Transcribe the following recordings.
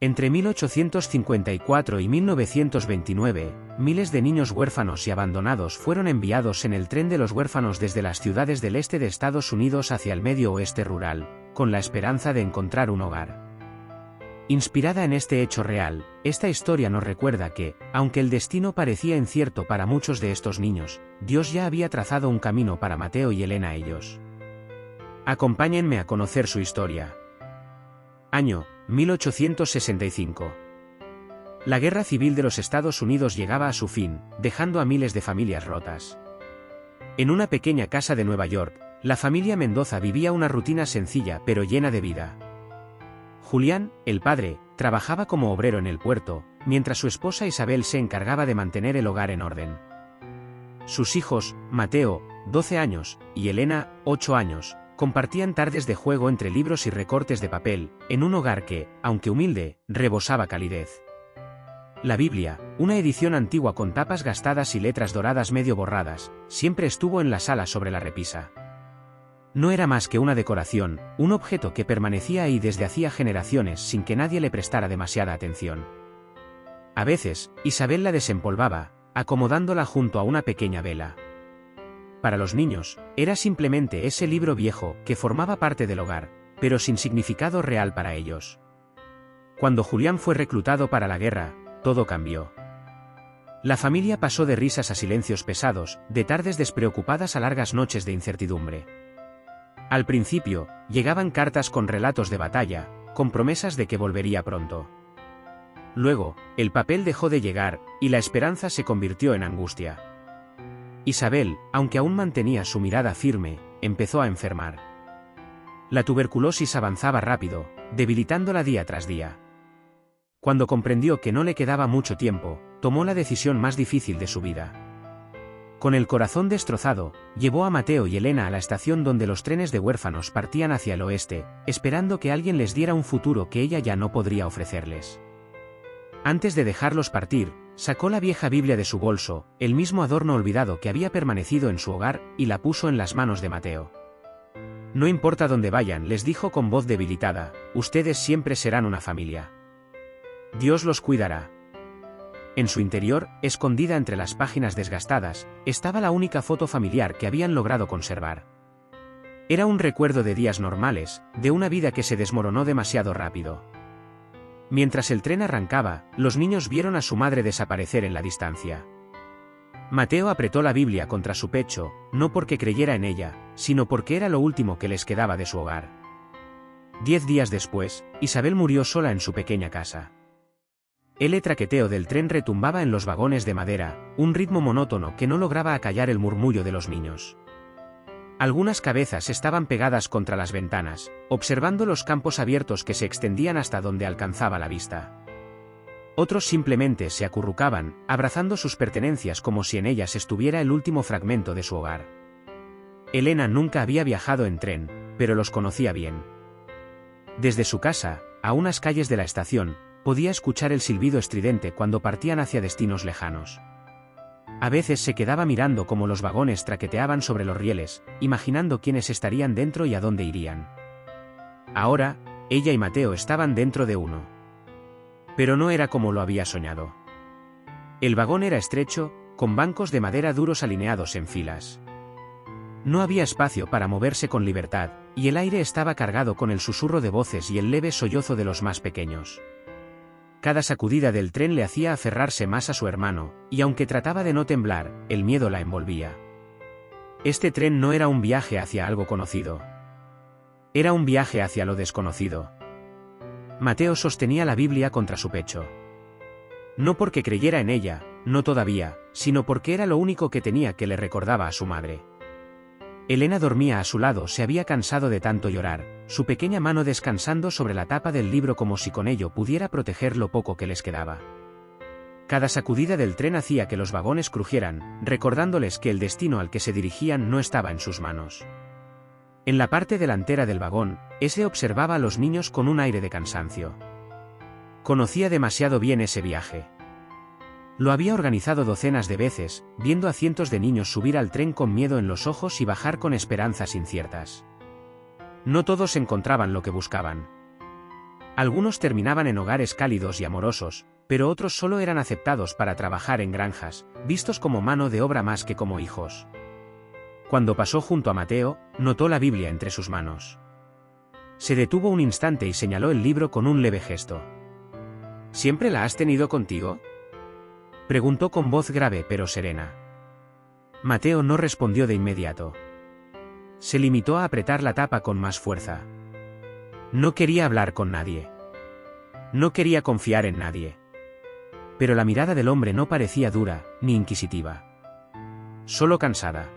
Entre 1854 y 1929, miles de niños huérfanos y abandonados fueron enviados en el tren de los huérfanos desde las ciudades del este de Estados Unidos hacia el medio oeste rural, con la esperanza de encontrar un hogar. Inspirada en este hecho real, esta historia nos recuerda que, aunque el destino parecía incierto para muchos de estos niños, Dios ya había trazado un camino para Mateo y Elena ellos. Acompáñenme a conocer su historia. Año 1865. La Guerra Civil de los Estados Unidos llegaba a su fin, dejando a miles de familias rotas. En una pequeña casa de Nueva York, la familia Mendoza vivía una rutina sencilla pero llena de vida. Julián, el padre, trabajaba como obrero en el puerto, mientras su esposa Isabel se encargaba de mantener el hogar en orden. Sus hijos, Mateo, 12 años, y Elena, 8 años, compartían tardes de juego entre libros y recortes de papel, en un hogar que, aunque humilde, rebosaba calidez. La Biblia, una edición antigua con tapas gastadas y letras doradas medio borradas, siempre estuvo en la sala sobre la repisa. No era más que una decoración, un objeto que permanecía ahí desde hacía generaciones sin que nadie le prestara demasiada atención. A veces, Isabel la desempolvaba, acomodándola junto a una pequeña vela. Para los niños, era simplemente ese libro viejo que formaba parte del hogar, pero sin significado real para ellos. Cuando Julián fue reclutado para la guerra, todo cambió. La familia pasó de risas a silencios pesados, de tardes despreocupadas a largas noches de incertidumbre. Al principio, llegaban cartas con relatos de batalla, con promesas de que volvería pronto. Luego, el papel dejó de llegar, y la esperanza se convirtió en angustia. Isabel, aunque aún mantenía su mirada firme, empezó a enfermar. La tuberculosis avanzaba rápido, debilitándola día tras día. Cuando comprendió que no le quedaba mucho tiempo, tomó la decisión más difícil de su vida. Con el corazón destrozado, llevó a Mateo y Elena a la estación donde los trenes de huérfanos partían hacia el oeste, esperando que alguien les diera un futuro que ella ya no podría ofrecerles. Antes de dejarlos partir, sacó la vieja Biblia de su bolso, el mismo adorno olvidado que había permanecido en su hogar, y la puso en las manos de Mateo. No importa dónde vayan, les dijo con voz debilitada, ustedes siempre serán una familia. Dios los cuidará. En su interior, escondida entre las páginas desgastadas, estaba la única foto familiar que habían logrado conservar. Era un recuerdo de días normales, de una vida que se desmoronó demasiado rápido. Mientras el tren arrancaba, los niños vieron a su madre desaparecer en la distancia. Mateo apretó la Biblia contra su pecho, no porque creyera en ella, sino porque era lo último que les quedaba de su hogar. 10 días después, Isabel murió sola en su pequeña casa. El traqueteo del tren retumbaba en los vagones de madera, un ritmo monótono que no lograba acallar el murmullo de los niños. Algunas cabezas estaban pegadas contra las ventanas, observando los campos abiertos que se extendían hasta donde alcanzaba la vista. Otros simplemente se acurrucaban, abrazando sus pertenencias como si en ellas estuviera el último fragmento de su hogar. Elena nunca había viajado en tren, pero los conocía bien. Desde su casa, a unas calles de la estación, podía escuchar el silbido estridente cuando partían hacia destinos lejanos. A veces se quedaba mirando cómo los vagones traqueteaban sobre los rieles, imaginando quiénes estarían dentro y a dónde irían. Ahora, ella y Mateo estaban dentro de uno. Pero no era como lo había soñado. El vagón era estrecho, con bancos de madera duros alineados en filas. No había espacio para moverse con libertad, y el aire estaba cargado con el susurro de voces y el leve sollozo de los más pequeños. Cada sacudida del tren le hacía aferrarse más a su hermano, y aunque trataba de no temblar, el miedo la envolvía. Este tren no era un viaje hacia algo conocido. Era un viaje hacia lo desconocido. Mateo sostenía la Biblia contra su pecho. No porque creyera en ella, no todavía, sino porque era lo único que tenía que le recordaba a su madre. Elena dormía a su lado, se había cansado de tanto llorar, su pequeña mano descansando sobre la tapa del libro como si con ello pudiera proteger lo poco que les quedaba. Cada sacudida del tren hacía que los vagones crujieran, recordándoles que el destino al que se dirigían no estaba en sus manos. En la parte delantera del vagón, ese observaba a los niños con un aire de cansancio. Conocía demasiado bien ese viaje. Lo había organizado docenas de veces, viendo a cientos de niños subir al tren con miedo en los ojos y bajar con esperanzas inciertas. No todos encontraban lo que buscaban. Algunos terminaban en hogares cálidos y amorosos, pero otros solo eran aceptados para trabajar en granjas, vistos como mano de obra más que como hijos. Cuando pasó junto a Mateo, notó la Biblia entre sus manos. Se detuvo un instante y señaló el libro con un leve gesto. ¿Siempre la has tenido contigo?, preguntó con voz grave pero serena. Mateo no respondió de inmediato. Se limitó a apretar la tapa con más fuerza. No quería hablar con nadie. No quería confiar en nadie. Pero la mirada del hombre no parecía dura, ni inquisitiva. Solo cansada.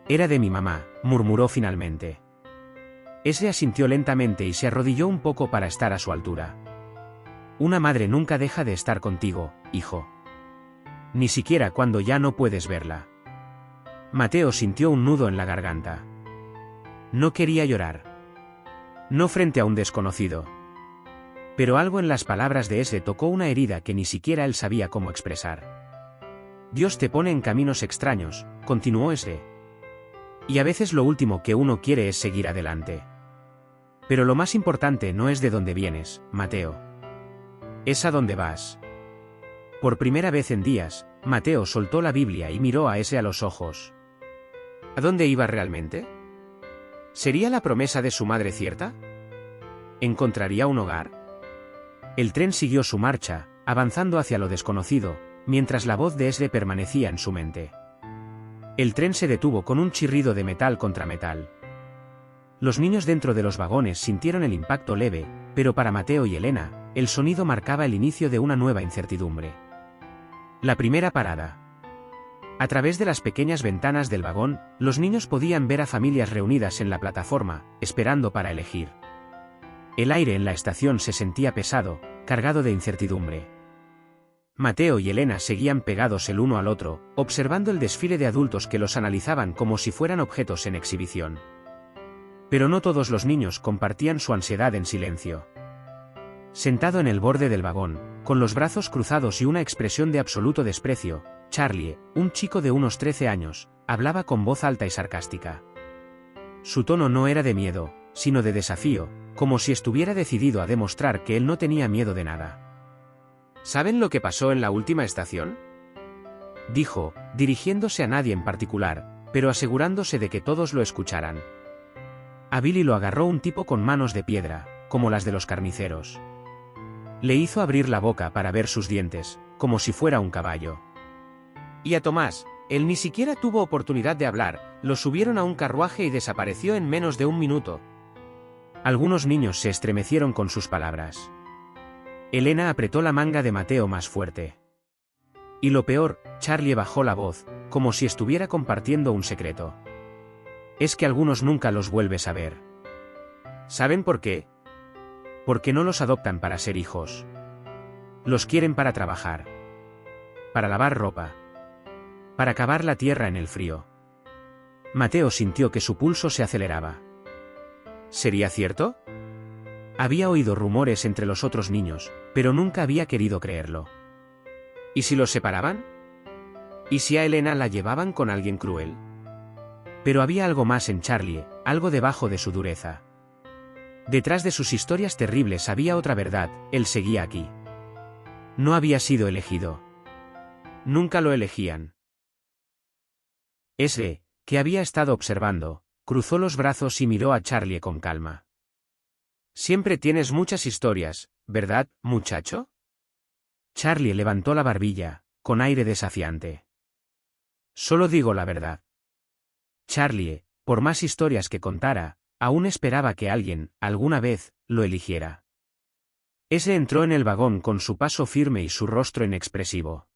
Era de mi mamá, murmuró finalmente. Ese asintió lentamente y se arrodilló un poco para estar a su altura. Una madre nunca deja de estar contigo, hijo. Ni siquiera cuando ya no puedes verla. Mateo sintió un nudo en la garganta. No quería llorar. No frente a un desconocido. Pero algo en las palabras de ese tocó una herida que ni siquiera él sabía cómo expresar. Dios te pone en caminos extraños, continuó ese. Y a veces lo último que uno quiere es seguir adelante. Pero lo más importante no es de dónde vienes, Mateo. Es a dónde vas. Por primera vez en días, Mateo soltó la Biblia y miró a ese a los ojos. ¿A dónde iba realmente? ¿Sería la promesa de su madre cierta? ¿Encontraría un hogar? El tren siguió su marcha, avanzando hacia lo desconocido, mientras la voz de Esle permanecía en su mente. El tren se detuvo con un chirrido de metal contra metal. Los niños dentro de los vagones sintieron el impacto leve, pero para Mateo y Elena, el sonido marcaba el inicio de una nueva incertidumbre. La primera parada. A través de las pequeñas ventanas del vagón, los niños podían ver a familias reunidas en la plataforma, esperando para elegir. El aire en la estación se sentía pesado, cargado de incertidumbre. Mateo y Elena seguían pegados el uno al otro, observando el desfile de adultos que los analizaban como si fueran objetos en exhibición. Pero no todos los niños compartían su ansiedad en silencio. Sentado en el borde del vagón, con los brazos cruzados y una expresión de absoluto desprecio, Charlie, un chico de unos 13 años, hablaba con voz alta y sarcástica. Su tono no era de miedo, sino de desafío, como si estuviera decidido a demostrar que él no tenía miedo de nada. ¿Saben lo que pasó en la última estación?, dijo, dirigiéndose a nadie en particular, pero asegurándose de que todos lo escucharan. A Billy lo agarró un tipo con manos de piedra, como las de los carniceros. Le hizo abrir la boca para ver sus dientes, como si fuera un caballo. Y a Tomás, él ni siquiera tuvo oportunidad de hablar, lo subieron a un carruaje y desapareció en menos de un minuto. Algunos niños se estremecieron con sus palabras. Elena apretó la manga de Mateo más fuerte. Y lo peor, Charlie bajó la voz, como si estuviera compartiendo un secreto. Es que algunos nunca los vuelves a ver. ¿Saben por qué? Porque no los adoptan para ser hijos. Los quieren para trabajar. Para lavar ropa. Para cavar la tierra en el frío. Mateo sintió que su pulso se aceleraba. ¿Sería cierto? Había oído rumores entre los otros niños, pero nunca había querido creerlo. ¿Y si los separaban? ¿Y si a Elena la llevaban con alguien cruel? Pero había algo más en Charlie, algo debajo de su dureza. Detrás de sus historias terribles había otra verdad, él seguía aquí. No había sido elegido. Nunca lo elegían. Ese, que había estado observando, cruzó los brazos y miró a Charlie con calma. Siempre tienes muchas historias, ¿verdad, muchacho? Charlie levantó la barbilla, con aire desafiante. Solo digo la verdad. Charlie, por más historias que contara, aún esperaba que alguien, alguna vez, lo eligiera. Ese entró en el vagón con su paso firme y su rostro inexpresivo.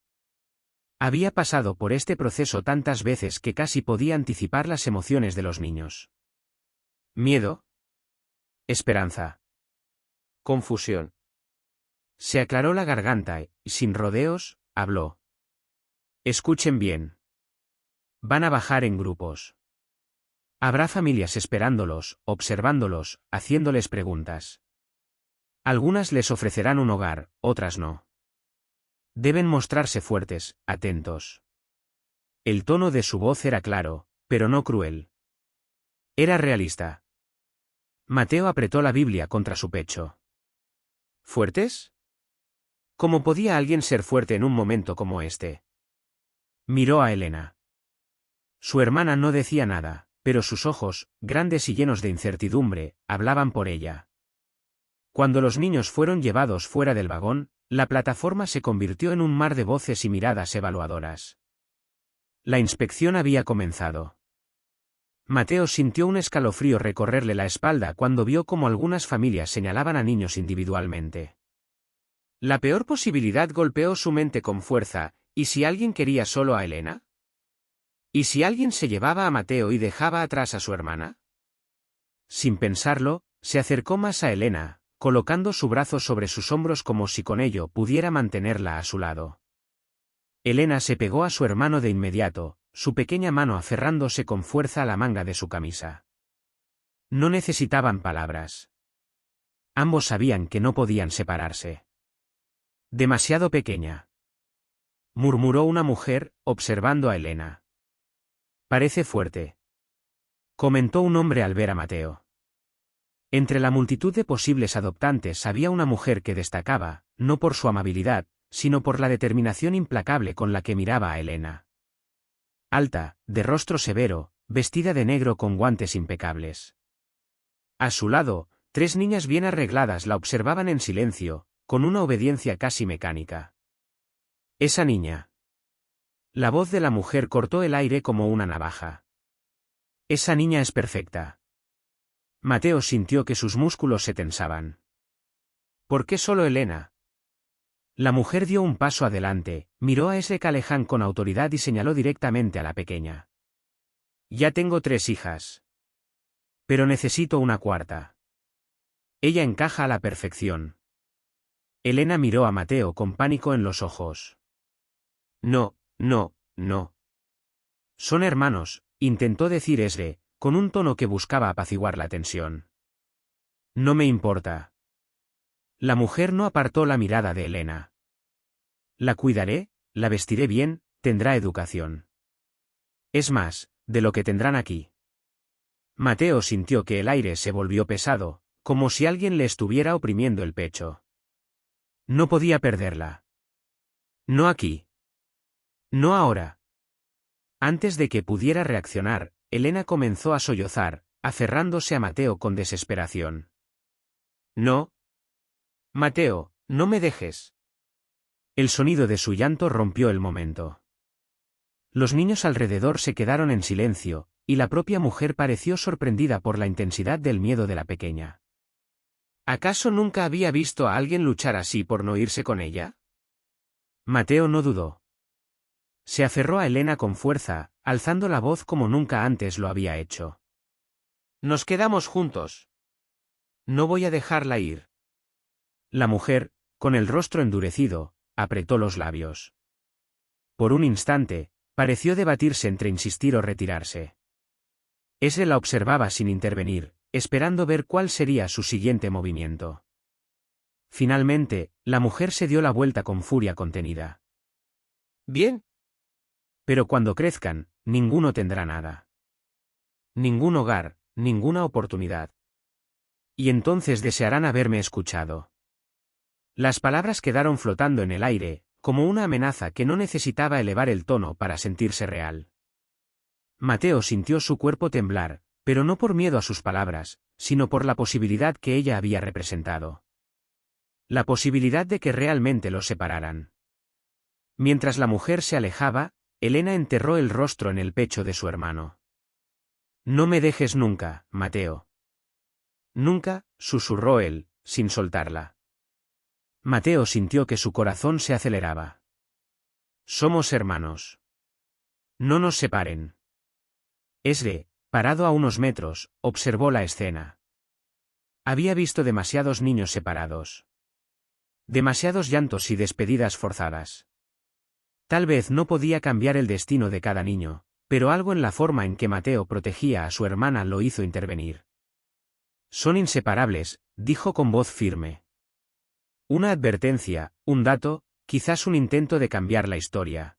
Había pasado por este proceso tantas veces que casi podía anticipar las emociones de los niños. Miedo. Esperanza. Confusión. Se aclaró la garganta y, sin rodeos, habló. Escuchen bien. Van a bajar en grupos. Habrá familias esperándolos, observándolos, haciéndoles preguntas. Algunas les ofrecerán un hogar, otras no. Deben mostrarse fuertes, atentos. El tono de su voz era claro, pero no cruel. Era realista. Mateo apretó la Biblia contra su pecho. ¿Fuertes? ¿Cómo podía alguien ser fuerte en un momento como este? Miró a Elena. Su hermana no decía nada, pero sus ojos, grandes y llenos de incertidumbre, hablaban por ella. Cuando los niños fueron llevados fuera del vagón, la plataforma se convirtió en un mar de voces y miradas evaluadoras. La inspección había comenzado. Mateo sintió un escalofrío recorrerle la espalda cuando vio cómo algunas familias señalaban a niños individualmente. La peor posibilidad golpeó su mente con fuerza, ¿y si alguien quería solo a Elena? ¿Y si alguien se llevaba a Mateo y dejaba atrás a su hermana? Sin pensarlo, se acercó más a Elena, colocando su brazo sobre sus hombros como si con ello pudiera mantenerla a su lado. Elena se pegó a su hermano de inmediato, su pequeña mano aferrándose con fuerza a la manga de su camisa. No necesitaban palabras. Ambos sabían que no podían separarse. Demasiado pequeña, murmuró una mujer, observando a Elena. Parece fuerte, comentó un hombre al ver a Mateo. Entre la multitud de posibles adoptantes había una mujer que destacaba, no por su amabilidad, sino por la determinación implacable con la que miraba a Elena. Alta, de rostro severo, vestida de negro con guantes impecables. A su lado, 3 niñas bien arregladas la observaban en silencio, con una obediencia casi mecánica. Esa niña. La voz de la mujer cortó el aire como una navaja. Esa niña es perfecta. Mateo sintió que sus músculos se tensaban. ¿Por qué solo Elena? La mujer dio un paso adelante, miró a ese Callahan con autoridad y señaló directamente a la pequeña. Ya tengo 3 hijas. Pero necesito una cuarta. Ella encaja a la perfección. Elena miró a Mateo con pánico en los ojos. No, no, no. Son hermanos, intentó decir Esre, con un tono que buscaba apaciguar la tensión. No me importa. La mujer no apartó la mirada de Elena. La cuidaré, la vestiré bien, tendrá educación. Es más, de lo que tendrán aquí. Mateo sintió que el aire se volvió pesado, como si alguien le estuviera oprimiendo el pecho. No podía perderla. No aquí. No ahora. Antes de que pudiera reaccionar, Elena comenzó a sollozar, aferrándose a Mateo con desesperación. No. Mateo, no me dejes. El sonido de su llanto rompió el momento. Los niños alrededor se quedaron en silencio, y la propia mujer pareció sorprendida por la intensidad del miedo de la pequeña. ¿Acaso nunca había visto a alguien luchar así por no irse con ella? Mateo no dudó. Se aferró a Elena con fuerza, alzando la voz como nunca antes lo había hecho. Nos quedamos juntos. No voy a dejarla ir. La mujer, con el rostro endurecido, apretó los labios. Por un instante, pareció debatirse entre insistir o retirarse. Ese la observaba sin intervenir, esperando ver cuál sería su siguiente movimiento. Finalmente, la mujer se dio la vuelta con furia contenida. Bien. Pero cuando crezcan, ninguno tendrá nada. Ningún hogar, ninguna oportunidad. Y entonces desearán haberme escuchado. Las palabras quedaron flotando en el aire, como una amenaza que no necesitaba elevar el tono para sentirse real. Mateo sintió su cuerpo temblar, pero no por miedo a sus palabras, sino por la posibilidad que ella había representado. La posibilidad de que realmente los separaran. Mientras la mujer se alejaba, Elena enterró el rostro en el pecho de su hermano. No me dejes nunca, Mateo. Nunca, susurró él, sin soltarla. Mateo sintió que su corazón se aceleraba. Somos hermanos. No nos separen. Esre, parado a unos metros, observó la escena. Había visto demasiados niños separados. Demasiados llantos y despedidas forzadas. Tal vez no podía cambiar el destino de cada niño, pero algo en la forma en que Mateo protegía a su hermana lo hizo intervenir. Son inseparables, dijo con voz firme. Una advertencia, un dato, quizás un intento de cambiar la historia.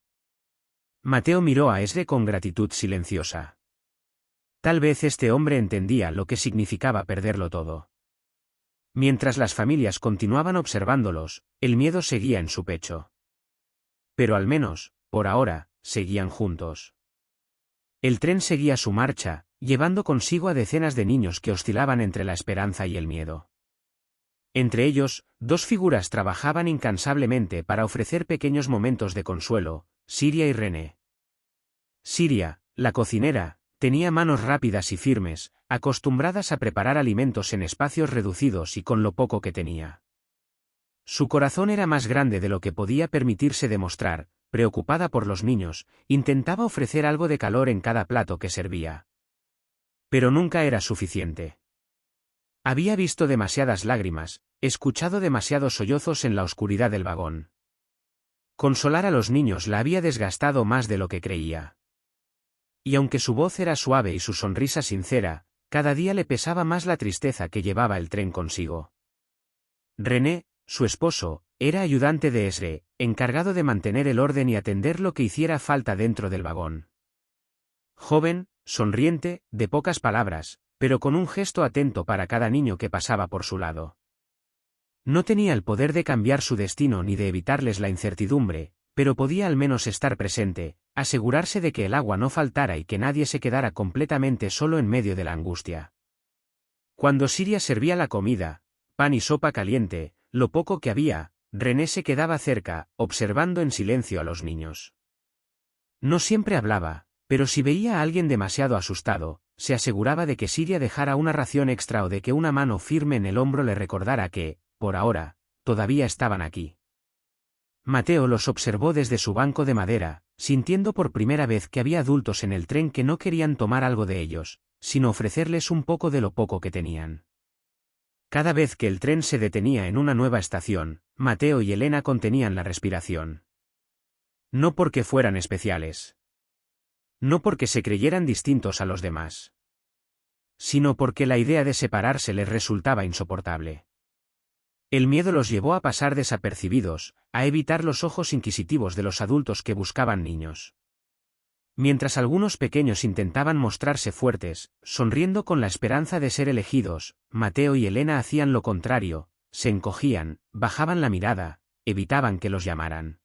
Mateo miró a Esre con gratitud silenciosa. Tal vez este hombre entendía lo que significaba perderlo todo. Mientras las familias continuaban observándolos, el miedo seguía en su pecho. Pero al menos, por ahora, seguían juntos. El tren seguía su marcha, llevando consigo a decenas de niños que oscilaban entre la esperanza y el miedo. Entre ellos, dos figuras trabajaban incansablemente para ofrecer pequeños momentos de consuelo, Siria y René. Siria, la cocinera, tenía manos rápidas y firmes, acostumbradas a preparar alimentos en espacios reducidos y con lo poco que tenía. Su corazón era más grande de lo que podía permitirse demostrar, preocupada por los niños, intentaba ofrecer algo de calor en cada plato que servía. Pero nunca era suficiente. Había visto demasiadas lágrimas, escuchado demasiados sollozos en la oscuridad del vagón. Consolar a los niños la había desgastado más de lo que creía. Y aunque su voz era suave y su sonrisa sincera, cada día le pesaba más la tristeza que llevaba el tren consigo. René, su esposo, era ayudante de Esre, encargado de mantener el orden y atender lo que hiciera falta dentro del vagón. Joven, sonriente, de pocas palabras, pero con un gesto atento para cada niño que pasaba por su lado. No tenía el poder de cambiar su destino ni de evitarles la incertidumbre, pero podía al menos estar presente, asegurarse de que el agua no faltara y que nadie se quedara completamente solo en medio de la angustia. Cuando Siria servía la comida, pan y sopa caliente, lo poco que había, René se quedaba cerca, observando en silencio a los niños. No siempre hablaba, pero si veía a alguien demasiado asustado, se aseguraba de que Siria dejara una ración extra o de que una mano firme en el hombro le recordara que, por ahora, todavía estaban aquí. Mateo los observó desde su banco de madera, sintiendo por primera vez que había adultos en el tren que no querían tomar algo de ellos, sino ofrecerles un poco de lo poco que tenían. Cada vez que el tren se detenía en una nueva estación, Mateo y Elena contenían la respiración. No porque fueran especiales. No porque se creyeran distintos a los demás. Sino porque la idea de separarse les resultaba insoportable. El miedo los llevó a pasar desapercibidos, a evitar los ojos inquisitivos de los adultos que buscaban niños. Mientras algunos pequeños intentaban mostrarse fuertes, sonriendo con la esperanza de ser elegidos, Mateo y Elena hacían lo contrario, se encogían, bajaban la mirada, evitaban que los llamaran.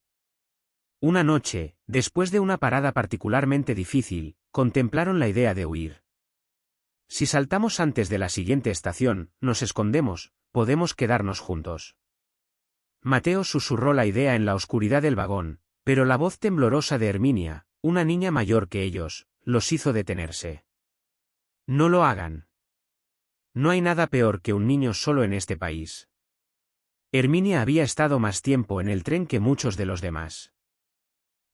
Una noche, después de una parada particularmente difícil, contemplaron la idea de huir. Si saltamos antes de la siguiente estación, nos escondemos, podemos quedarnos juntos. Mateo susurró la idea en la oscuridad del vagón, pero la voz temblorosa de Herminia, una niña mayor que ellos, los hizo detenerse. No lo hagan. No hay nada peor que un niño solo en este país. Herminia había estado más tiempo en el tren que muchos de los demás.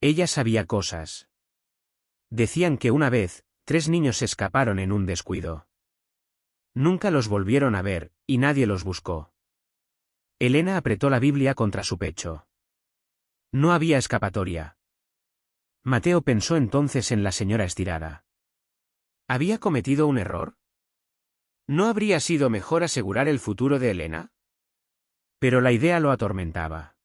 Ella sabía cosas. Decían que una vez, 3 niños escaparon en un descuido. Nunca los volvieron a ver, y nadie los buscó. Elena apretó la Biblia contra su pecho. No había escapatoria. Mateo pensó entonces en la señora estirada. ¿Había cometido un error? ¿No habría sido mejor asegurar el futuro de Elena? Pero la idea lo atormentaba.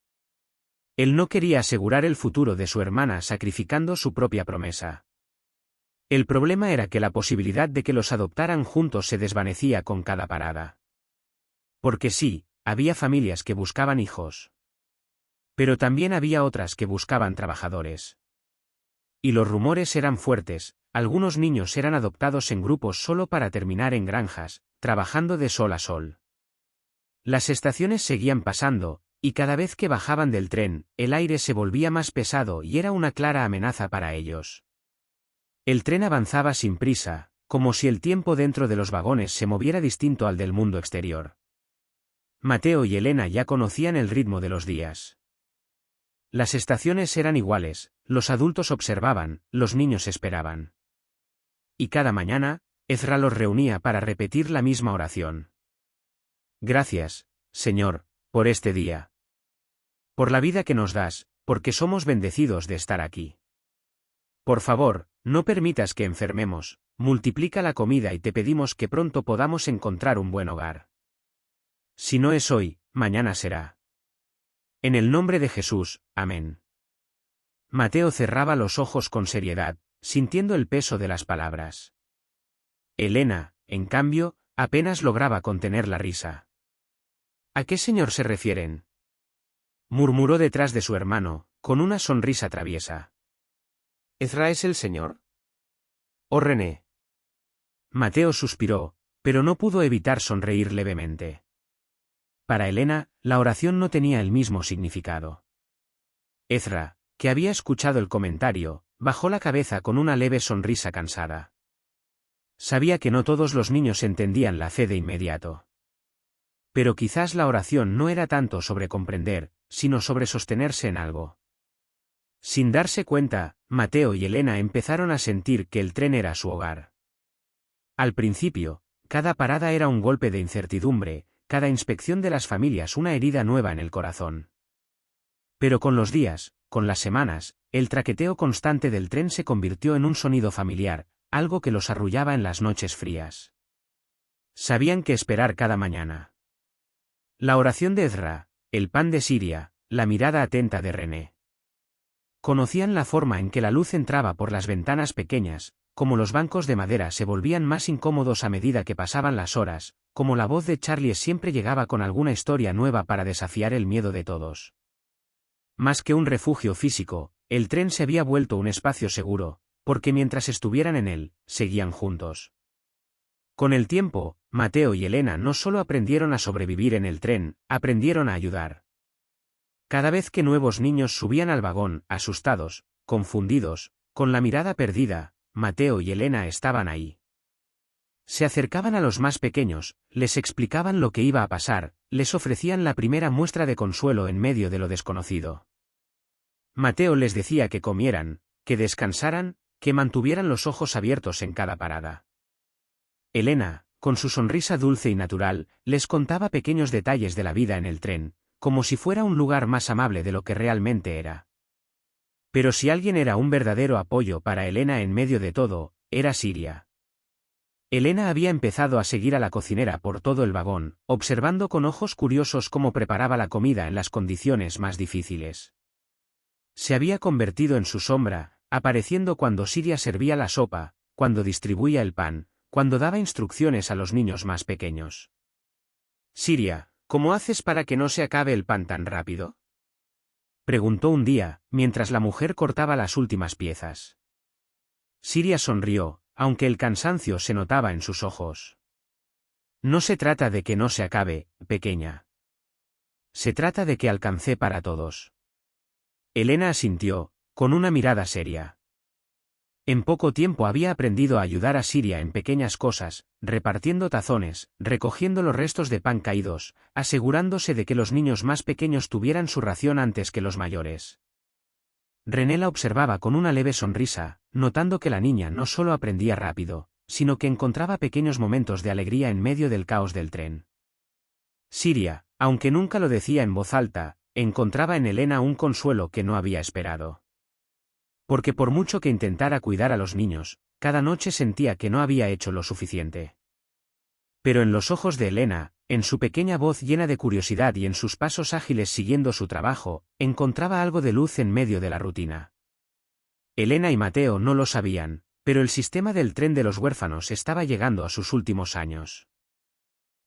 Él no quería asegurar el futuro de su hermana sacrificando su propia promesa. El problema era que la posibilidad de que los adoptaran juntos se desvanecía con cada parada. Porque sí, había familias que buscaban hijos. Pero también había otras que buscaban trabajadores. Y los rumores eran fuertes, algunos niños eran adoptados en grupos solo para terminar en granjas, trabajando de sol a sol. Las estaciones seguían pasando, y cada vez que bajaban del tren, el aire se volvía más pesado y era una clara amenaza para ellos. El tren avanzaba sin prisa, como si el tiempo dentro de los vagones se moviera distinto al del mundo exterior. Mateo y Elena ya conocían el ritmo de los días. Las estaciones eran iguales, los adultos observaban, los niños esperaban. Y cada mañana, Ezra los reunía para repetir la misma oración. Gracias, Señor, por este día. Por la vida que nos das, porque somos bendecidos de estar aquí. Por favor, no permitas que enfermemos, multiplica la comida y te pedimos que pronto podamos encontrar un buen hogar. Si no es hoy, mañana será. En el nombre de Jesús, amén. Mateo cerraba los ojos con seriedad, sintiendo el peso de las palabras. Elena, en cambio, apenas lograba contener la risa. ¿A qué señor se refieren? Murmuró detrás de su hermano, con una sonrisa traviesa. ¿Ezra es el señor? ¿O René? Mateo suspiró, pero no pudo evitar sonreír levemente. Para Elena, la oración no tenía el mismo significado. Ezra, que había escuchado el comentario, bajó la cabeza con una leve sonrisa cansada. Sabía que no todos los niños entendían la fe de inmediato. Pero quizás la oración no era tanto sobre comprender, sino sobre sostenerse en algo. Sin darse cuenta, Mateo y Elena empezaron a sentir que el tren era su hogar. Al principio, cada parada era un golpe de incertidumbre, cada inspección de las familias una herida nueva en el corazón. Pero con los días, con las semanas, el traqueteo constante del tren se convirtió en un sonido familiar, algo que los arrullaba en las noches frías. Sabían qué esperar cada mañana. La oración de Ezra, el pan de Siria, la mirada atenta de René. Conocían la forma en que la luz entraba por las ventanas pequeñas, como los bancos de madera se volvían más incómodos a medida que pasaban las horas, como la voz de Charlie siempre llegaba con alguna historia nueva para desafiar el miedo de todos. Más que un refugio físico, el tren se había vuelto un espacio seguro, porque mientras estuvieran en él, seguían juntos. Con el tiempo, Mateo y Elena no solo aprendieron a sobrevivir en el tren, aprendieron a ayudar. Cada vez que nuevos niños subían al vagón, asustados, confundidos, con la mirada perdida, Mateo y Elena estaban ahí. Se acercaban a los más pequeños, les explicaban lo que iba a pasar, les ofrecían la primera muestra de consuelo en medio de lo desconocido. Mateo les decía que comieran, que descansaran, que mantuvieran los ojos abiertos en cada parada. Elena, con su sonrisa dulce y natural, les contaba pequeños detalles de la vida en el tren, como si fuera un lugar más amable de lo que realmente era. Pero si alguien era un verdadero apoyo para Elena en medio de todo, era Siria. Elena había empezado a seguir a la cocinera por todo el vagón, observando con ojos curiosos cómo preparaba la comida en las condiciones más difíciles. Se había convertido en su sombra, apareciendo cuando Siria servía la sopa, cuando distribuía el pan, cuando daba instrucciones a los niños más pequeños. Siria, ¿cómo haces para que no se acabe el pan tan rápido?, preguntó un día, mientras la mujer cortaba las últimas piezas. Siria sonrió, aunque el cansancio se notaba en sus ojos. No se trata de que no se acabe, pequeña. Se trata de que alcancé para todos. Elena asintió, con una mirada seria. En poco tiempo había aprendido a ayudar a Siria en pequeñas cosas, repartiendo tazones, recogiendo los restos de pan caídos, asegurándose de que los niños más pequeños tuvieran su ración antes que los mayores. René la observaba con una leve sonrisa, notando que la niña no solo aprendía rápido, sino que encontraba pequeños momentos de alegría en medio del caos del tren. Siria, aunque nunca lo decía en voz alta, encontraba en Elena un consuelo que no había esperado. Porque por mucho que intentara cuidar a los niños, cada noche sentía que no había hecho lo suficiente. Pero en los ojos de Elena, en su pequeña voz llena de curiosidad y en sus pasos ágiles siguiendo su trabajo, encontraba algo de luz en medio de la rutina. Elena y Mateo no lo sabían, pero el sistema del tren de los huérfanos estaba llegando a sus últimos años.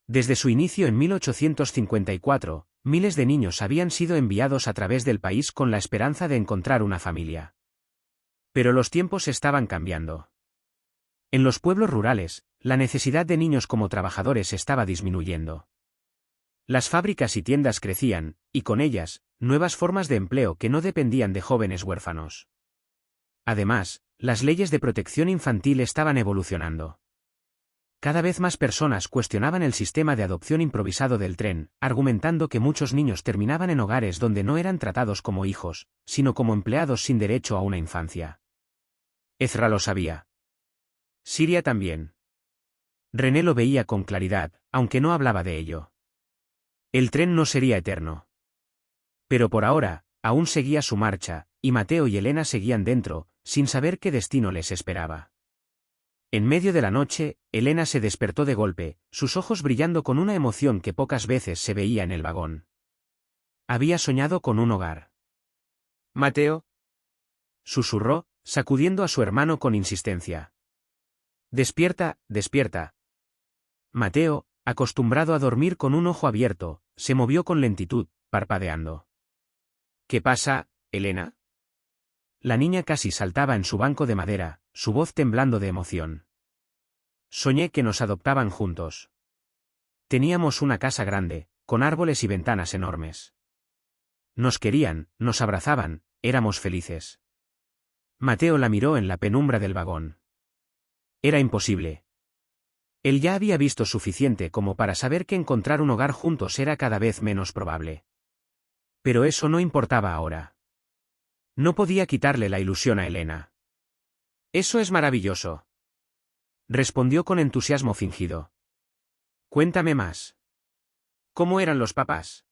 Desde su inicio en 1854, miles de niños habían sido enviados a través del país con la esperanza de encontrar una familia. Pero los tiempos estaban cambiando. En los pueblos rurales, la necesidad de niños como trabajadores estaba disminuyendo. Las fábricas y tiendas crecían, y con ellas, nuevas formas de empleo que no dependían de jóvenes huérfanos. Además, las leyes de protección infantil estaban evolucionando. Cada vez más personas cuestionaban el sistema de adopción improvisado del tren, argumentando que muchos niños terminaban en hogares donde no eran tratados como hijos, sino como empleados sin derecho a una infancia. Ezra lo sabía. Siria también. René lo veía con claridad, aunque no hablaba de ello. El tren no sería eterno. Pero por ahora, aún seguía su marcha, y Mateo y Elena seguían dentro, sin saber qué destino les esperaba. En medio de la noche, Elena se despertó de golpe, sus ojos brillando con una emoción que pocas veces se veía en el vagón. Había soñado con un hogar. «Mateo», susurró, sacudiendo a su hermano con insistencia. «Despierta, despierta». Mateo, acostumbrado a dormir con un ojo abierto, se movió con lentitud, parpadeando. ¿Qué pasa, Elena? La niña casi saltaba en su banco de madera, su voz temblando de emoción. Soñé que nos adoptaban juntos. Teníamos una casa grande, con árboles y ventanas enormes. Nos querían, nos abrazaban, éramos felices. Mateo la miró en la penumbra del vagón. Era imposible. Él ya había visto suficiente como para saber que encontrar un hogar juntos era cada vez menos probable. Pero eso no importaba ahora. No podía quitarle la ilusión a Elena. Eso es maravilloso. Respondió con entusiasmo fingido. Cuéntame más. ¿Cómo eran los papás?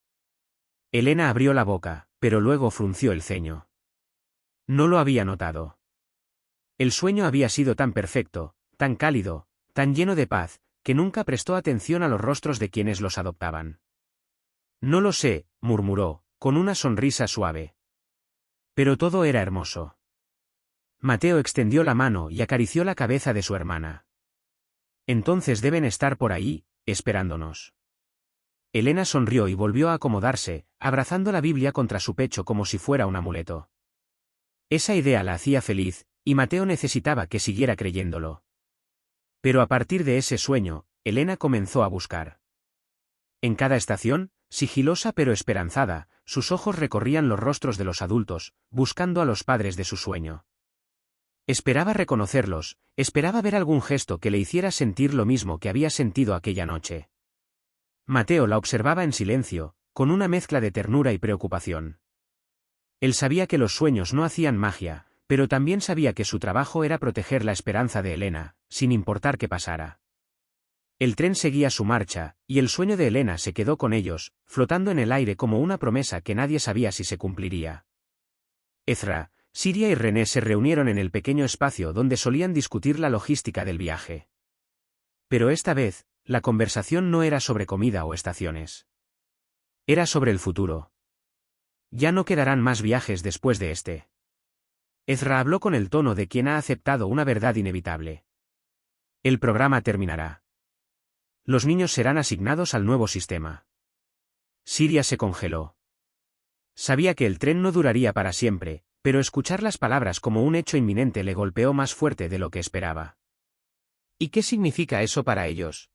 Elena abrió la boca, pero luego frunció el ceño. No lo había notado. El sueño había sido tan perfecto, tan cálido, tan lleno de paz, que nunca prestó atención a los rostros de quienes los adoptaban. No lo sé, murmuró, con una sonrisa suave. Pero todo era hermoso. Mateo extendió la mano y acarició la cabeza de su hermana. Entonces deben estar por ahí, esperándonos. Elena sonrió y volvió a acomodarse, abrazando la Biblia contra su pecho como si fuera un amuleto. Esa idea la hacía feliz, y Mateo necesitaba que siguiera creyéndolo. Pero a partir de ese sueño, Elena comenzó a buscar. En cada estación, sigilosa pero esperanzada, sus ojos recorrían los rostros de los adultos, buscando a los padres de su sueño. Esperaba reconocerlos, esperaba ver algún gesto que le hiciera sentir lo mismo que había sentido aquella noche. Mateo la observaba en silencio, con una mezcla de ternura y preocupación. Él sabía que los sueños no hacían magia, pero también sabía que su trabajo era proteger la esperanza de Elena, sin importar qué pasara. El tren seguía su marcha, y el sueño de Elena se quedó con ellos, flotando en el aire como una promesa que nadie sabía si se cumpliría. Ezra, Siria y René se reunieron en el pequeño espacio donde solían discutir la logística del viaje. Pero esta vez, la conversación no era sobre comida o estaciones. Era sobre el futuro. Ya no quedarán más viajes después de este. Ezra habló con el tono de quien ha aceptado una verdad inevitable. El programa terminará. Los niños serán asignados al nuevo sistema. Siria se congeló. Sabía que el tren no duraría para siempre, pero escuchar las palabras como un hecho inminente le golpeó más fuerte de lo que esperaba. ¿Y qué significa eso para ellos?,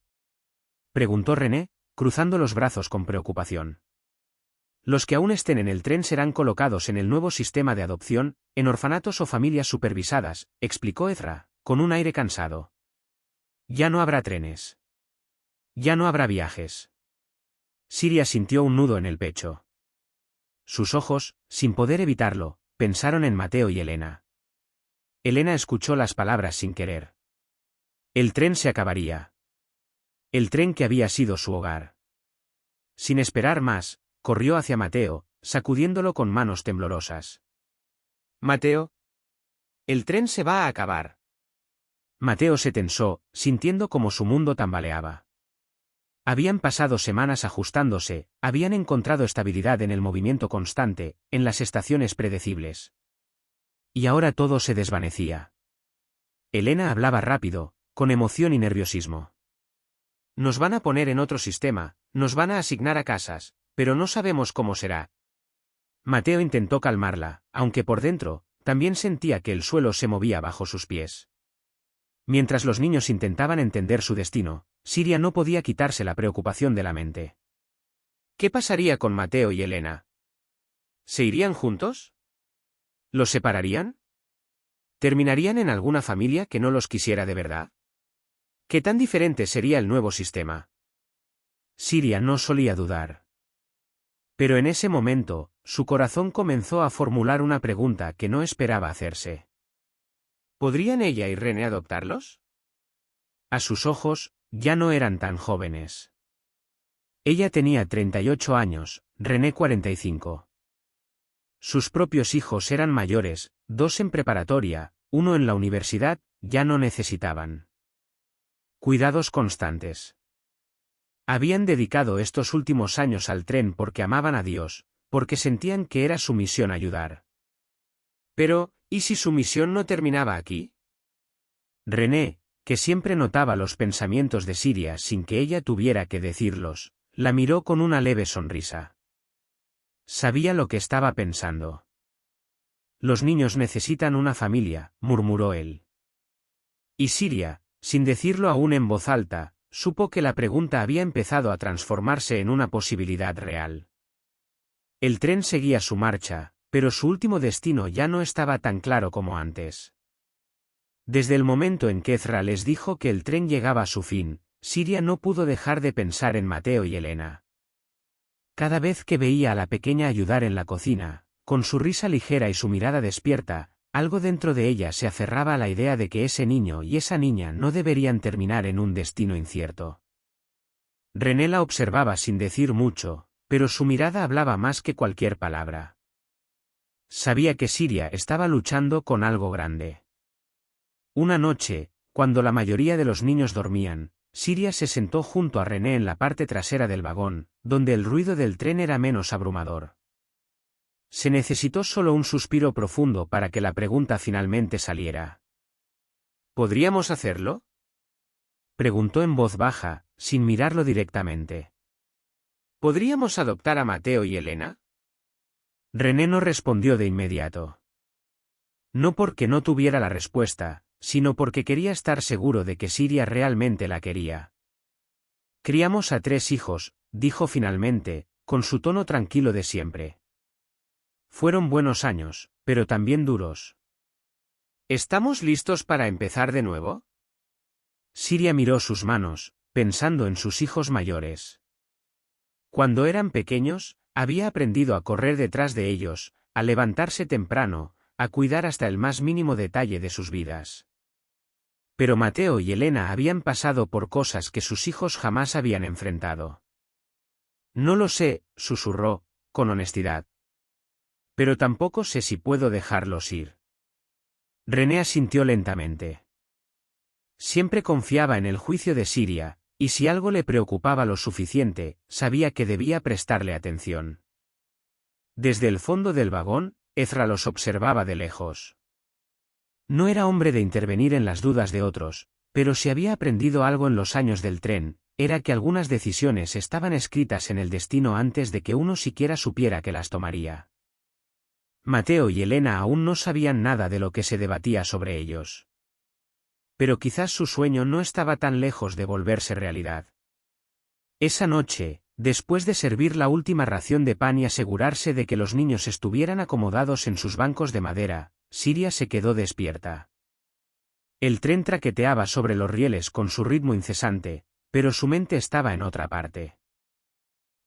preguntó René, cruzando los brazos con preocupación. Los que aún estén en el tren serán colocados en el nuevo sistema de adopción, en orfanatos o familias supervisadas, explicó Ezra, con un aire cansado. Ya no habrá trenes. Ya no habrá viajes. Siria sintió un nudo en el pecho. Sus ojos, sin poder evitarlo, pensaron en Mateo y Elena. Elena escuchó las palabras sin querer. El tren se acabaría. El tren que había sido su hogar. Sin esperar más, corrió hacia Mateo, sacudiéndolo con manos temblorosas. Mateo. El tren se va a acabar. Mateo se tensó, sintiendo como su mundo tambaleaba. Habían pasado semanas ajustándose, habían encontrado estabilidad en el movimiento constante, en las estaciones predecibles. Y ahora todo se desvanecía. Elena hablaba rápido, con emoción y nerviosismo. Nos van a poner en otro sistema, nos van a asignar a casas, pero no sabemos cómo será. Mateo intentó calmarla, aunque por dentro, también sentía que el suelo se movía bajo sus pies. Mientras los niños intentaban entender su destino, Siria no podía quitarse la preocupación de la mente. ¿Qué pasaría con Mateo y Elena? ¿Se irían juntos? ¿Los separarían? ¿Terminarían en alguna familia que no los quisiera de verdad? ¿Qué tan diferente sería el nuevo sistema? Siria no solía dudar. Pero en ese momento, su corazón comenzó a formular una pregunta que no esperaba hacerse. ¿Podrían ella y René adoptarlos? A sus ojos, ya no eran tan jóvenes. Ella tenía 38 años, René 45. Sus propios hijos eran mayores, 2 en preparatoria, 1 en la universidad, ya no necesitaban cuidados constantes. Habían dedicado estos últimos años al tren porque amaban a Dios, porque sentían que era su misión ayudar. Pero, ¿y si su misión no terminaba aquí? René, que siempre notaba los pensamientos de Siria sin que ella tuviera que decirlos, la miró con una leve sonrisa. Sabía lo que estaba pensando. Los niños necesitan una familia, murmuró él. Y Siria, sin decirlo aún en voz alta, supo que la pregunta había empezado a transformarse en una posibilidad real. El tren seguía su marcha, pero su último destino ya no estaba tan claro como antes. Desde el momento en que Ezra les dijo que el tren llegaba a su fin, Siria no pudo dejar de pensar en Mateo y Elena. Cada vez que veía a la pequeña ayudar en la cocina, con su risa ligera y su mirada despierta, algo dentro de ella se aferraba a la idea de que ese niño y esa niña no deberían terminar en un destino incierto. René la observaba sin decir mucho, pero su mirada hablaba más que cualquier palabra. Sabía que Siria estaba luchando con algo grande. Una noche, cuando la mayoría de los niños dormían, Siria se sentó junto a René en la parte trasera del vagón, donde el ruido del tren era menos abrumador. Se necesitó solo un suspiro profundo para que la pregunta finalmente saliera. ¿Podríamos hacerlo?, preguntó en voz baja, sin mirarlo directamente. ¿Podríamos adoptar a Mateo y Elena? René no respondió de inmediato. No porque no tuviera la respuesta, sino porque quería estar seguro de que Siria realmente la quería. Criamos a 3 hijos, dijo finalmente, con su tono tranquilo de siempre. Fueron buenos años, pero también duros. ¿Estamos listos para empezar de nuevo? Siria miró sus manos, pensando en sus hijos mayores. Cuando eran pequeños, había aprendido a correr detrás de ellos, a levantarse temprano, a cuidar hasta el más mínimo detalle de sus vidas. Pero Mateo y Elena habían pasado por cosas que sus hijos jamás habían enfrentado. No lo sé, susurró, con honestidad. Pero tampoco sé si puedo dejarlos ir. René asintió lentamente. Siempre confiaba en el juicio de Siria, y si algo le preocupaba lo suficiente, sabía que debía prestarle atención. Desde el fondo del vagón, Ezra los observaba de lejos. No era hombre de intervenir en las dudas de otros, pero si había aprendido algo en los años del tren, era que algunas decisiones estaban escritas en el destino antes de que uno siquiera supiera que las tomaría. Mateo y Elena aún no sabían nada de lo que se debatía sobre ellos. Pero quizás su sueño no estaba tan lejos de volverse realidad. Esa noche, después de servir la última ración de pan y asegurarse de que los niños estuvieran acomodados en sus bancos de madera, Siria se quedó despierta. El tren traqueteaba sobre los rieles con su ritmo incesante, pero su mente estaba en otra parte.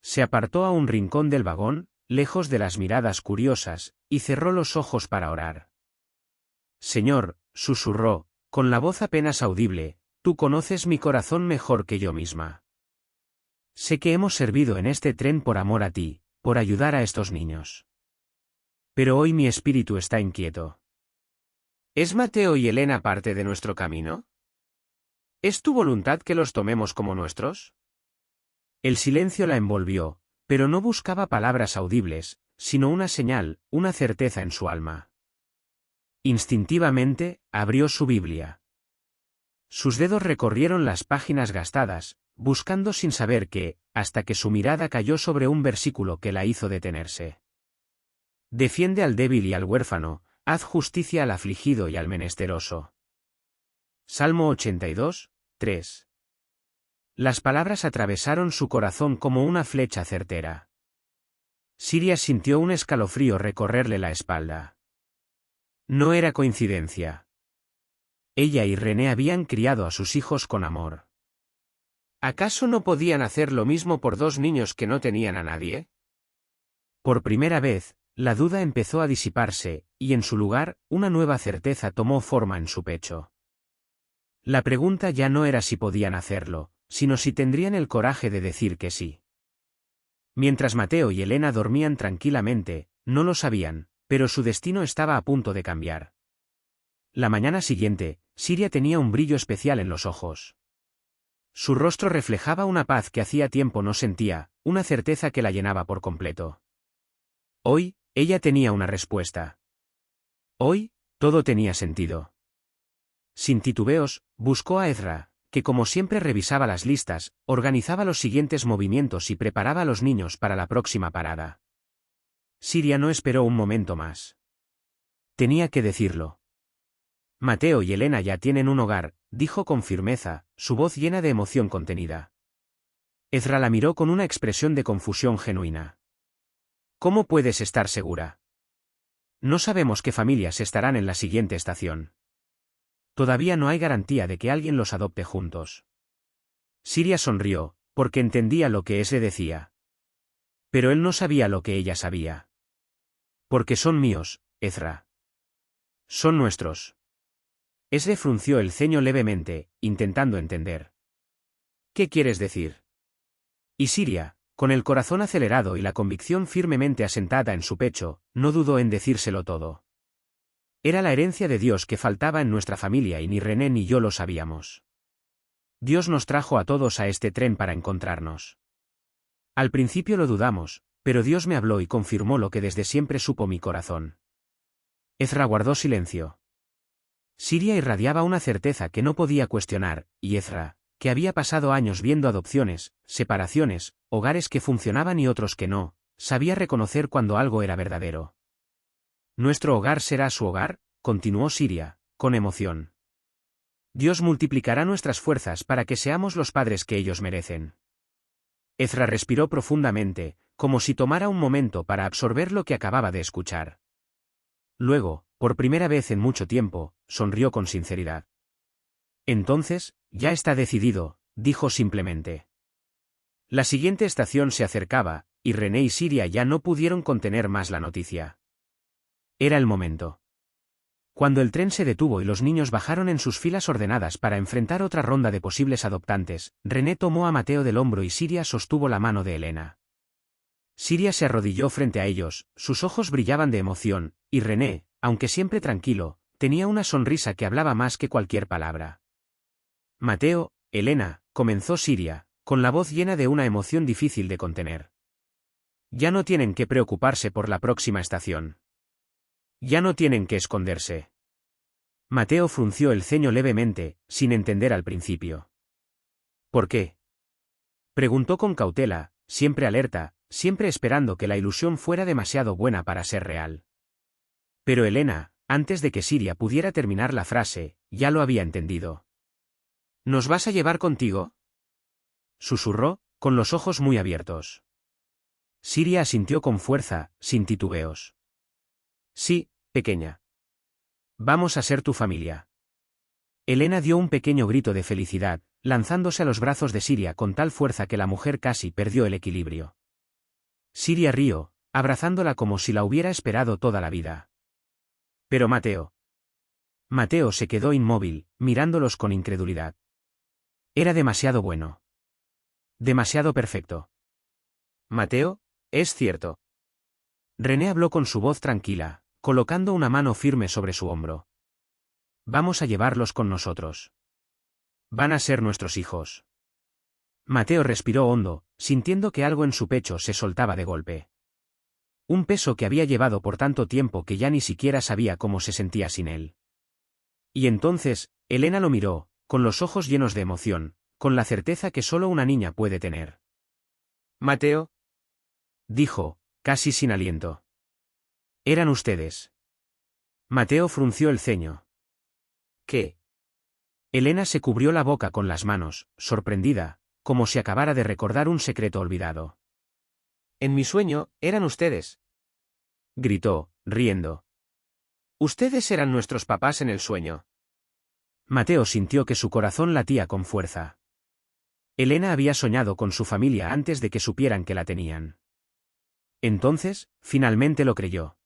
Se apartó a un rincón del vagón, lejos de las miradas curiosas, y cerró los ojos para orar. Señor, susurró, con la voz apenas audible, tú conoces mi corazón mejor que yo misma. Sé que hemos servido en este tren por amor a ti, por ayudar a estos niños. Pero hoy mi espíritu está inquieto. ¿Es Mateo y Elena parte de nuestro camino? ¿Es tu voluntad que los tomemos como nuestros? El silencio la envolvió, pero no buscaba palabras audibles, sino una señal, una certeza en su alma. Instintivamente, abrió su Biblia. Sus dedos recorrieron las páginas gastadas, buscando sin saber qué, hasta que su mirada cayó sobre un versículo que la hizo detenerse. Defiende al débil y al huérfano, haz justicia al afligido y al menesteroso. Salmo 82, 3. Las palabras atravesaron su corazón como una flecha certera. Siria sintió un escalofrío recorrerle la espalda. No era coincidencia. Ella y René habían criado a sus hijos con amor. ¿Acaso no podían hacer lo mismo por 2 niños que no tenían a nadie? Por primera vez, la duda empezó a disiparse, y en su lugar, una nueva certeza tomó forma en su pecho. La pregunta ya no era si podían hacerlo, sino si tendrían el coraje de decir que sí. Mientras Mateo y Elena dormían tranquilamente, no lo sabían, pero su destino estaba a punto de cambiar. La mañana siguiente, Siria tenía un brillo especial en los ojos. Su rostro reflejaba una paz que hacía tiempo no sentía, una certeza que la llenaba por completo. Hoy, ella tenía una respuesta. Hoy, todo tenía sentido. Sin titubeos, buscó a Ezra, que como siempre revisaba las listas, organizaba los siguientes movimientos y preparaba a los niños para la próxima parada. Siria no esperó un momento más. Tenía que decirlo. Mateo y Elena ya tienen un hogar, dijo con firmeza, su voz llena de emoción contenida. Ezra la miró con una expresión de confusión genuina. ¿Cómo puedes estar segura? No sabemos qué familias estarán en la siguiente estación. Todavía no hay garantía de que alguien los adopte juntos. Siria sonrió, porque entendía lo que ese decía. Pero él no sabía lo que ella sabía. Porque son míos, Ezra. Son nuestros. Ezra frunció el ceño levemente, intentando entender. ¿Qué quieres decir? Y Siria, con el corazón acelerado y la convicción firmemente asentada en su pecho, no dudó en decírselo todo. Era la herencia de Dios que faltaba en nuestra familia y ni René ni yo lo sabíamos. Dios nos trajo a todos a este tren para encontrarnos. Al principio lo dudamos, pero Dios me habló y confirmó lo que desde siempre supo mi corazón. Ezra guardó silencio. Siria irradiaba una certeza que no podía cuestionar, y Ezra, que había pasado años viendo adopciones, separaciones, hogares que funcionaban y otros que no, sabía reconocer cuando algo era verdadero. «¿Nuestro hogar será su hogar?», continuó Siria, con emoción. «Dios multiplicará nuestras fuerzas para que seamos los padres que ellos merecen». Ezra respiró profundamente, como si tomara un momento para absorber lo que acababa de escuchar. Luego, por primera vez en mucho tiempo, sonrió con sinceridad. «Entonces, ya está decidido», dijo simplemente. La siguiente estación se acercaba, y René y Siria ya no pudieron contener más la noticia. Era el momento. Cuando el tren se detuvo y los niños bajaron en sus filas ordenadas para enfrentar otra ronda de posibles adoptantes, René tomó a Mateo del hombro y Siria sostuvo la mano de Elena. Siria se arrodilló frente a ellos, sus ojos brillaban de emoción, y René, aunque siempre tranquilo, tenía una sonrisa que hablaba más que cualquier palabra. Mateo, Elena, comenzó Siria, con la voz llena de una emoción difícil de contener. Ya no tienen que preocuparse por la próxima estación. Ya no tienen que esconderse. Mateo frunció el ceño levemente, sin entender al principio. ¿Por qué?, preguntó con cautela, siempre alerta, siempre esperando que la ilusión fuera demasiado buena para ser real. Pero Elena, antes de que Siria pudiera terminar la frase, ya lo había entendido. ¿Nos vas a llevar contigo?, susurró, con los ojos muy abiertos. Siria asintió con fuerza, sin titubeos. Sí, pequeña. Vamos a ser tu familia. Elena dio un pequeño grito de felicidad, lanzándose a los brazos de Siria con tal fuerza que la mujer casi perdió el equilibrio. Siria rió, abrazándola como si la hubiera esperado toda la vida. Pero Mateo. Mateo se quedó inmóvil, mirándolos con incredulidad. Era demasiado bueno. Demasiado perfecto. Mateo, es cierto. René habló con su voz tranquila, colocando una mano firme sobre su hombro. Vamos a llevarlos con nosotros. Van a ser nuestros hijos. Mateo respiró hondo, sintiendo que algo en su pecho se soltaba de golpe. Un peso que había llevado por tanto tiempo que ya ni siquiera sabía cómo se sentía sin él. Y entonces, Elena lo miró, con los ojos llenos de emoción, con la certeza que solo una niña puede tener. Mateo, dijo, casi sin aliento. Eran ustedes. Mateo frunció el ceño. ¿Qué? Elena se cubrió la boca con las manos, sorprendida, como si acabara de recordar un secreto olvidado. En mi sueño, eran ustedes. Gritó, riendo. Ustedes eran nuestros papás en el sueño. Mateo sintió que su corazón latía con fuerza. Elena había soñado con su familia antes de que supieran que la tenían. Entonces, finalmente lo creyó.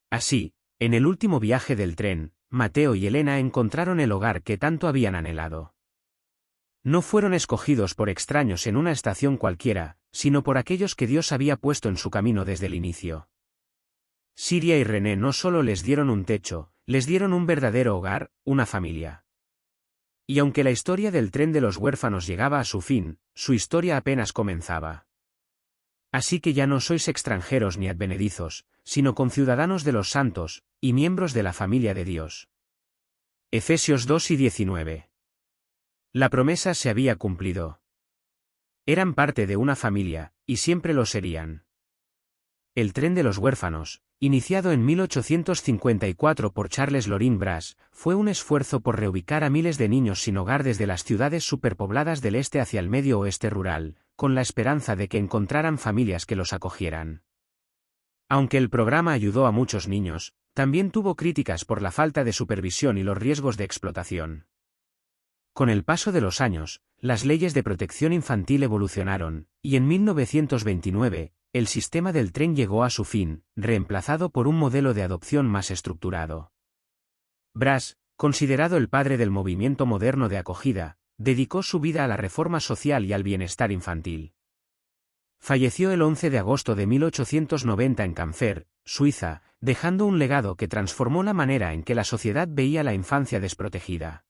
Así, en el último viaje del tren, Mateo y Elena encontraron el hogar que tanto habían anhelado. No fueron escogidos por extraños en una estación cualquiera, sino por aquellos que Dios había puesto en su camino desde el inicio. Siria y René no solo les dieron un techo, les dieron un verdadero hogar, una familia. Y aunque la historia del tren de los huérfanos llegaba a su fin, su historia apenas comenzaba. Así que ya no sois extranjeros ni advenedizos, sino conciudadanos de los santos, y miembros de la familia de Dios. Efesios 2 y 19. La promesa se había cumplido. Eran parte de una familia, y siempre lo serían. El tren de los huérfanos, iniciado en 1854 por Charles Loring Brass, fue un esfuerzo por reubicar a miles de niños sin hogar desde las ciudades superpobladas del este hacia el medio oeste rural, con la esperanza de que encontraran familias que los acogieran. Aunque el programa ayudó a muchos niños, también tuvo críticas por la falta de supervisión y los riesgos de explotación. Con el paso de los años, las leyes de protección infantil evolucionaron, y en 1929, el sistema del tren llegó a su fin, reemplazado por un modelo de adopción más estructurado. Brass, considerado el padre del movimiento moderno de acogida, dedicó su vida a la reforma social y al bienestar infantil. Falleció el 11 de agosto de 1890 en Campher, Suiza, dejando un legado que transformó la manera en que la sociedad veía la infancia desprotegida.